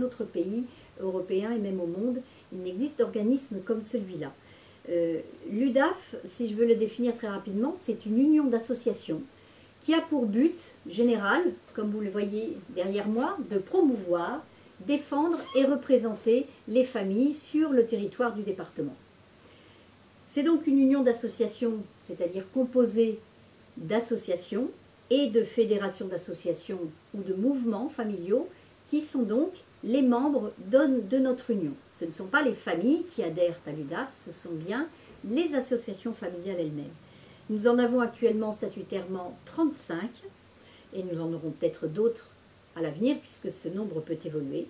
autre pays européen et même au monde, il n'existe d'organisme comme celui-là. L'UDAF, si je veux le définir très rapidement, c'est une union d'associations qui a pour but général, comme vous le voyez derrière moi, de promouvoir, défendre et représenter les familles sur le territoire du département. C'est donc une union d'associations, c'est-à-dire composée d'associations et de fédérations d'associations ou de mouvements familiaux qui sont donc les membres de notre union. Ce ne sont pas les familles qui adhèrent à l'UDAF, ce sont bien les associations familiales elles-mêmes. Nous en avons actuellement statutairement 35 et nous en aurons peut-être d'autres à l'avenir puisque ce nombre peut évoluer.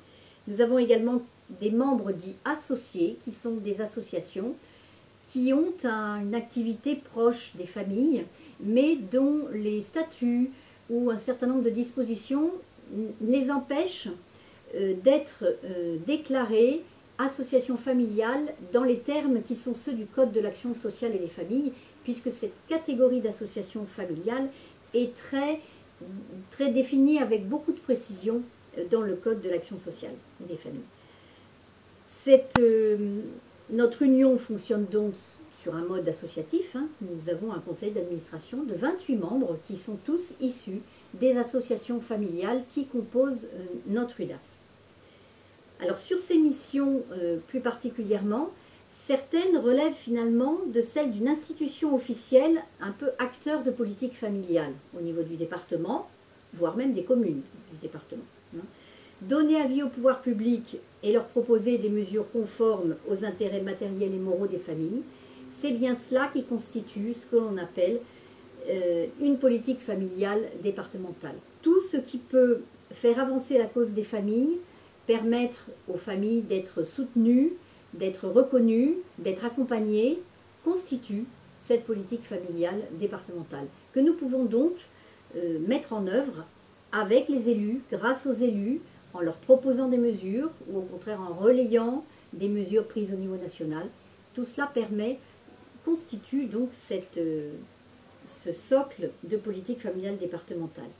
Nous avons également des membres dits associés qui sont des associations qui ont une activité proche des familles mais dont les statuts ou un certain nombre de dispositions les empêchent d'être déclarées associations familiales dans les termes qui sont ceux du Code de l'action sociale et des familles, puisque cette catégorie d'associations familiales est très définie avec beaucoup de précision dans le Code de l'action sociale et des familles. Notre union fonctionne donc sur un mode associatif. Nous avons un conseil d'administration de 28 membres qui sont tous issus des associations familiales qui composent notre UDAF. Alors sur ces missions plus particulièrement, certaines relèvent finalement de celles d'une institution officielle un peu acteur de politique familiale au niveau du département, voire même des communes du département. Donner avis au pouvoir public et leur proposer des mesures conformes aux intérêts matériels et moraux des familles, c'est bien cela qui constitue ce que l'on appelle une politique familiale départementale. Tout ce qui peut faire avancer la cause des familles, permettre aux familles d'être soutenues, d'être reconnues, d'être accompagnées, constitue cette politique familiale départementale, que nous pouvons donc mettre en œuvre avec les élus, grâce aux élus, en leur proposant des mesures, ou au contraire en relayant des mesures prises au niveau national. Tout cela constitue donc ce socle de politique familiale départementale.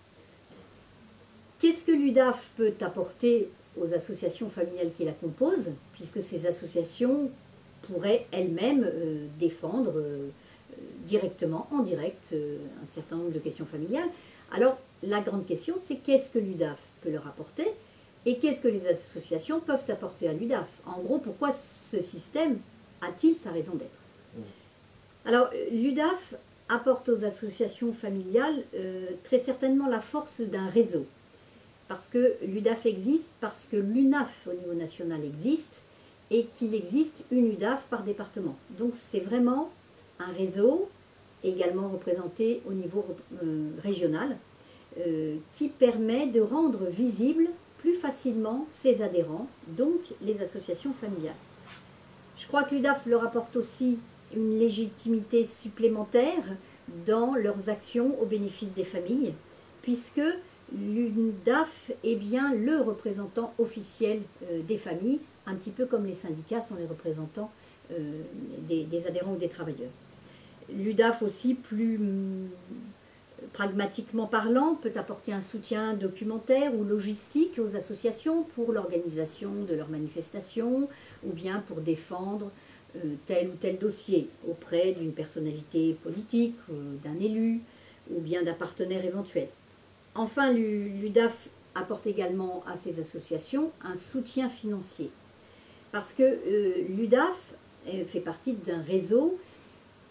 Qu'est-ce que l'UDAF peut apporter aux associations familiales qui la composent, puisque ces associations pourraient elles-mêmes défendre directement, en direct, un certain nombre de questions familiales. Alors, la grande question, c'est qu'est-ce que l'UDAF peut leur apporter et qu'est-ce que les associations peuvent apporter à l'UDAF. En gros, pourquoi ce système a-t-il sa raison d'être? Alors, l'UDAF apporte aux associations familiales très certainement la force d'un réseau. Parce que l'UDAF existe, parce que l'UNAF au niveau national existe, et qu'il existe une UDAF par département. Donc c'est vraiment un réseau, également représenté au niveau régional, qui permet de rendre visibles plus facilement ses adhérents, donc les associations familiales. Je crois que l'UDAF leur apporte aussi une légitimité supplémentaire dans leurs actions au bénéfice des familles, puisque l'UDAF est bien le représentant officiel des familles, un petit peu comme les syndicats sont les représentants des adhérents ou des travailleurs. L'UDAF aussi, plus pragmatiquement parlant, peut apporter un soutien documentaire ou logistique aux associations pour l'organisation de leurs manifestations ou bien pour défendre tel ou tel dossier auprès d'une personnalité politique, d'un élu ou bien d'un partenaire éventuel. Enfin, l'UDAF apporte également à ces associations un soutien financier, parce que l'UDAF fait partie d'un réseau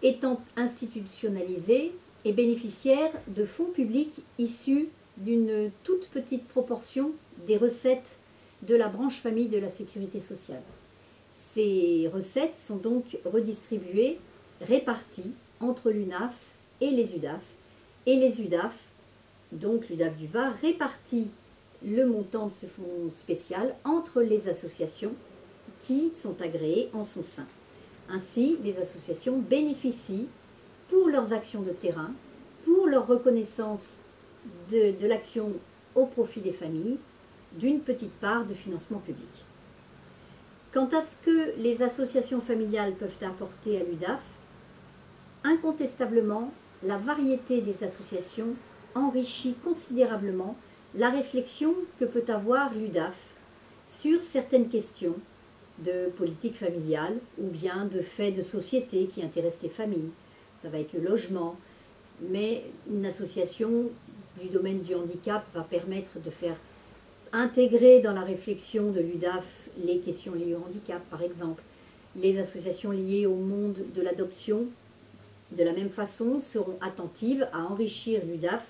étant institutionnalisé et bénéficiaire de fonds publics issus d'une toute petite proportion des recettes de la branche famille de la sécurité sociale. Ces recettes sont donc redistribuées, réparties entre l'UNAF et les UDAF, donc l'UDAF du Var, répartit le montant de ce fonds spécial entre les associations qui sont agréées en son sein. Ainsi, les associations bénéficient pour leurs actions de terrain, pour leur reconnaissance de l'action au profit des familles, d'une petite part de financement public. Quant à ce que les associations familiales peuvent apporter à l'UDAF, incontestablement, la variété des associations enrichit considérablement la réflexion que peut avoir l'UDAF sur certaines questions de politique familiale ou bien de faits de société qui intéressent les familles. Ça va être le logement, mais une association du domaine du handicap va permettre de faire intégrer dans la réflexion de l'UDAF les questions liées au handicap, par exemple. Les associations liées au monde de l'adoption, de la même façon, seront attentives à enrichir l'UDAF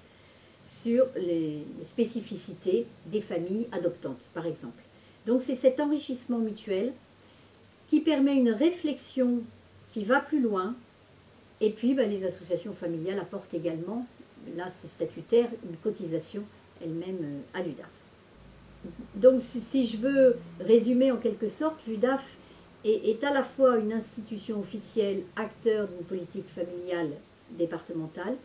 sur les spécificités des familles adoptantes, par exemple. Donc c'est cet enrichissement mutuel qui permet une réflexion qui va plus loin, et puis les associations familiales apportent également, là c'est statutaire, une cotisation elle-même à l'UDAF. Donc si je veux résumer en quelque sorte, l'UDAF est à la fois une institution officielle, acteur d'une politique familiale départementale,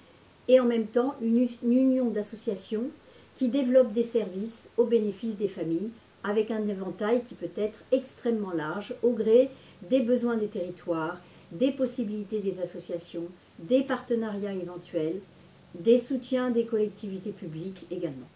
et en même temps une union d'associations qui développe des services au bénéfice des familles, avec un éventail qui peut être extrêmement large, au gré des besoins des territoires, des possibilités des associations, des partenariats éventuels, des soutiens des collectivités publiques également.